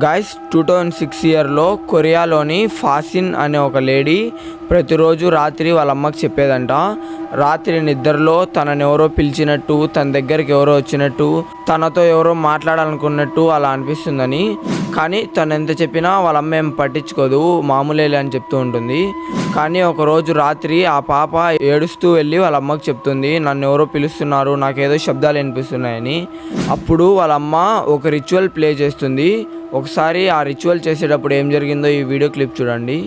Guys 2006 ఇయర్లో కొరియాలోని ఫాసిన్ అనే ఒక లేడీ ప్రతిరోజు రాత్రి వాళ్ళ అమ్మకి చెప్పేదంట, రాత్రి నిద్రలో తనని ఎవరో పిలిచినట్టు, తన దగ్గరికి ఎవరో వచ్చినట్టు, తనతో ఎవరో మాట్లాడాలనుకున్నట్టు అలా అనిపిస్తుందని. కానీ తను ఎంత చెప్పినా వాళ్ళ అమ్మ ఏం పట్టించుకోదు, మామూలేలే అని చెప్తూ ఉంటుంది. కానీ ఒకరోజు రాత్రి ఆ పాప ఏడుస్తూ వెళ్ళి వాళ్ళ అమ్మకి చెప్తుంది, నన్ను ఎవరో పిలుస్తున్నారు, నాకేదో శబ్దాలు వినిపిస్తున్నాయని. అప్పుడు వాళ్ళ అమ్మ ఒక రిచువల్ ప్లే చేస్తుంది. ఒకసారి ఆ రిచువల్ చేసేటప్పుడు ఏం జరిగిందో ఈ వీడియో క్లిప్ చూడండి.